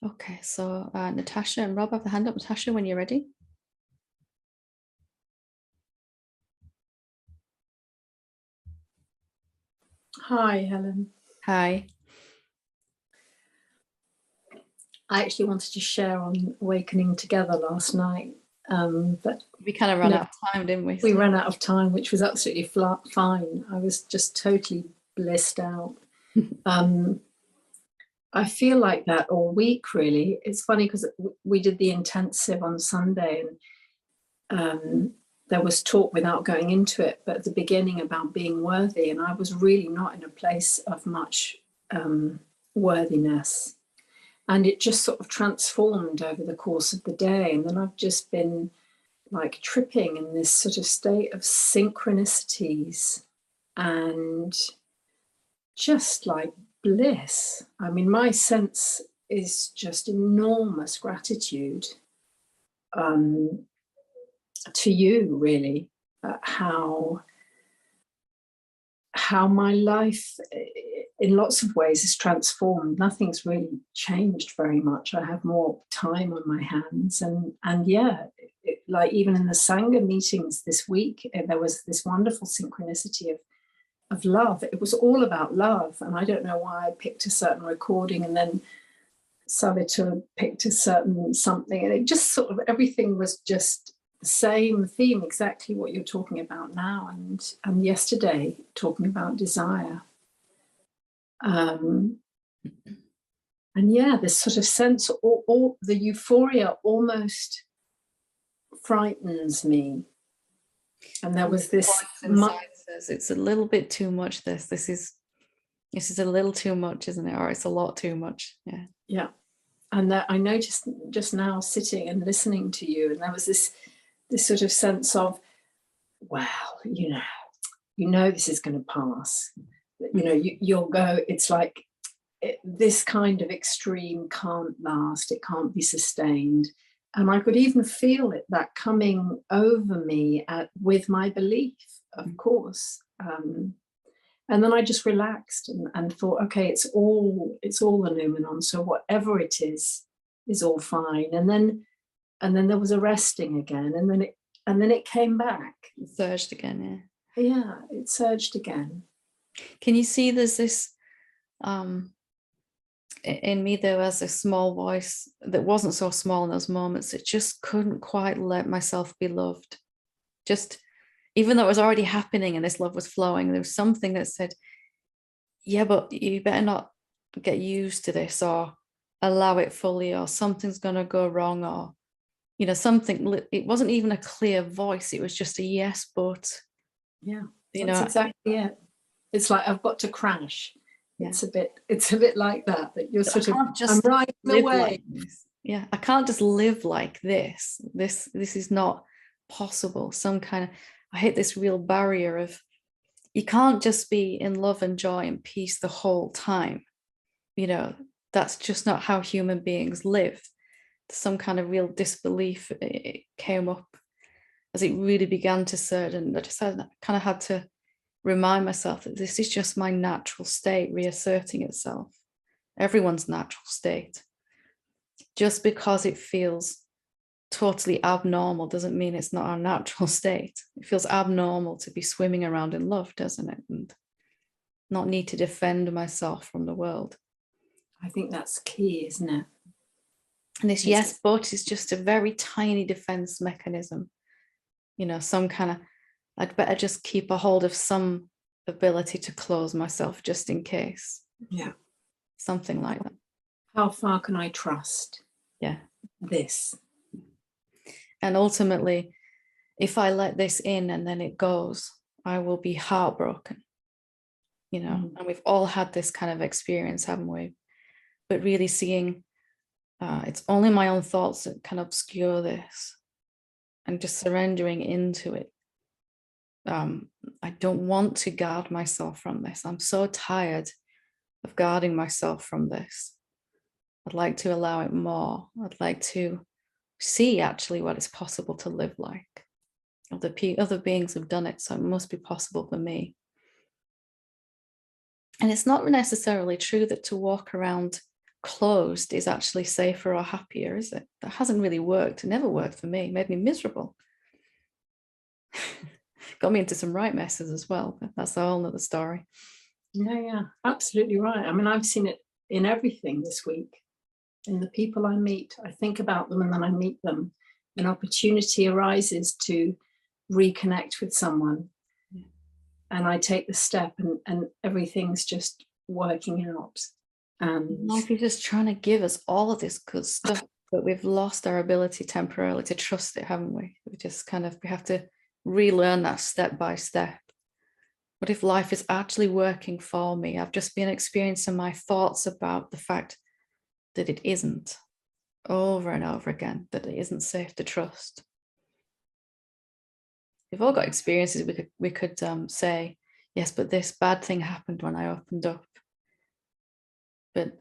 Okay, so Natasha and Rob have the hand up. Natasha, when you're ready. Hi, Helen. Hi. I actually wanted to share on Awakening Together last night, but we kind of ran out of time, didn't we? We ran out of time, which was absolutely fine. I was just totally blissed out. I feel like that all week, really. It's funny because we did the intensive on Sunday, and there was talk without going into it, but at the beginning about being worthy, and I was really not in a place of much worthiness. And it just sort of transformed over the course of the day. And then I've just been like tripping in this sort of state of synchronicities and just like bliss. I mean, my sense is just enormous gratitude to you, really, how my life in lots of ways is transformed. Nothing's really changed very much. I have more time on my hands, and yeah, like even in the Sangha meetings this week, there was this wonderful synchronicity of love. It was all about love, and I don't know why I picked a certain recording, and then Savita picked a certain something, and it just sort of everything was just the same theme, exactly what you're talking about now, and yesterday talking about desire. And yeah, this sort of sense, or the euphoria almost frightens me. And there was this says it's a little bit too much. This is a little too much, isn't it? Or it's a lot too much. Yeah. And that I noticed just now sitting and listening to you, and there was this sort of sense of, wow, you know this is going to pass. You'll go, it's like this kind of extreme can't last, it can't be sustained. And I could even feel it, that coming over me with my belief, of course. And then I just relaxed and thought, okay, it's all the noumenon, so whatever it is all fine. And then there was a resting again, and then it came back. It surged again, yeah. Yeah, it surged again. Can you see there's this in me, there was a small voice that wasn't so small in those moments. It just couldn't quite let myself be loved. Just even though it was already happening and this love was flowing, there was something that said, yeah, but you better not get used to this or allow it fully, or something's going to go wrong, or something. It wasn't even a clear voice, it was just a yes, but that's exactly it. It's like I've got to crash. Yeah. It's a bit like that you're sort of, I'm riding away. Like this. Yeah, I can't just live like this. This is not possible. Some kind of, I hit this real barrier of, you can't just be in love and joy and peace the whole time. That's just not how human beings live. Some kind of real disbelief, it came up as it really began to surge, and I decided I kind of had to remind myself that this is just my natural state reasserting itself. Everyone's natural state. Just because it feels totally abnormal doesn't mean it's not our natural state. It feels abnormal to be swimming around in love, doesn't it? And not need to defend myself from the world. I think that's key, isn't it? And this yes, but is just a very tiny defense mechanism. Some kind of, I'd better just keep a hold of some ability to close myself just in case. Yeah. Something like that. How far can I trust? Yeah. This. And ultimately, if I let this in and then it goes, I will be heartbroken. And we've all had this kind of experience, haven't we? But really seeing it's only my own thoughts that can obscure this, and just surrendering into it. I don't want to guard myself from this. I'm so tired of guarding myself from this. I'd like to allow it more. I'd like to see actually what it's possible to live like. Other beings have done it, so it must be possible for me. And it's not necessarily true that to walk around closed is actually safer or happier, is it? That hasn't really worked. It never worked for me. It made me miserable. Got me into some right messes as well, but that's a whole other story. Yeah, absolutely right. I mean, I've seen it in everything this week. In the people I meet, I think about them and then I meet them. An opportunity arises to reconnect with someone. Yeah. And I take the step and everything's just working out. And life is just trying to give us all of this good stuff, but we've lost our ability temporarily to trust it, haven't we? We have to relearn that step by step. What if life is actually working for me? I've just been experiencing my thoughts about the fact that it isn't, over and over again, that it isn't safe to trust. We've all got experiences. We could say, yes, but this bad thing happened when I opened up. But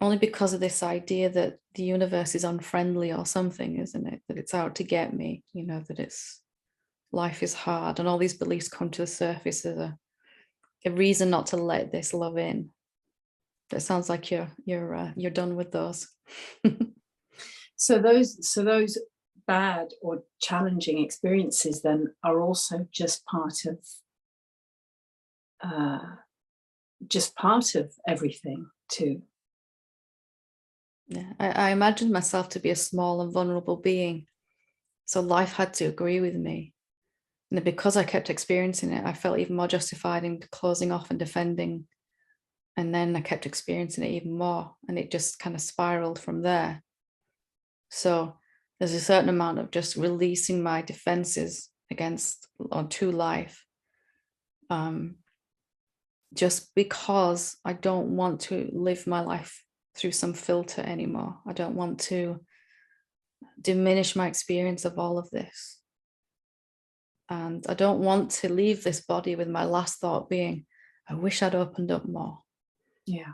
only because of this idea that the universe is unfriendly or something, isn't it? That it's out to get me, that life is hard, and all these beliefs come to the surface as a reason not to let this love in. But it sounds like you're done with those. so those bad or challenging experiences then are also just part of everything too. Yeah, I imagined myself to be a small and vulnerable being, so life had to agree with me. And because I kept experiencing it, I felt even more justified in closing off and defending. And then I kept experiencing it even more, and it just kind of spiraled from there. So there's a certain amount of just releasing my defenses to life, just because I don't want to live my life through some filter anymore. I don't want to diminish my experience of all of this. And I don't want to leave this body with my last thought being, I wish I'd opened up more. Yeah.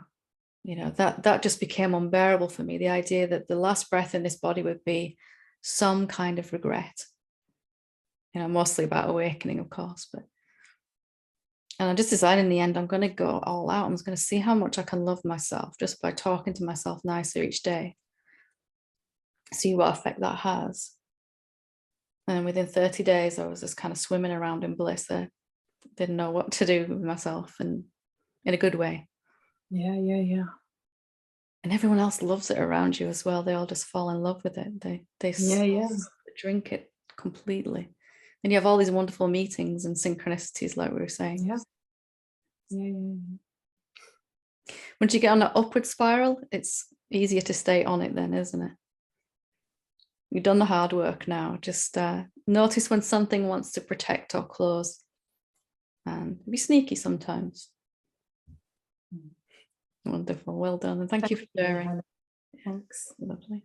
That just became unbearable for me. The idea that the last breath in this body would be some kind of regret. Mostly about awakening, of course. And I just decided in the end, I'm going to go all out. I'm just going to see how much I can love myself just by talking to myself nicer each day. See what effect that has. And within 30 days, I was just kind of swimming around in bliss. I didn't know what to do with myself, and in a good way. Yeah. And everyone else loves it around you as well. They all just fall in love with it. They drink it completely. And you have all these wonderful meetings and synchronicities, like we were saying. Yeah. Once you get on an upward spiral, it's easier to stay on it then, isn't it? You've done the hard work now. Just notice when something wants to protect or close, and be sneaky sometimes. Wonderful. Well done. And thank you for sharing. Thanks. Lovely.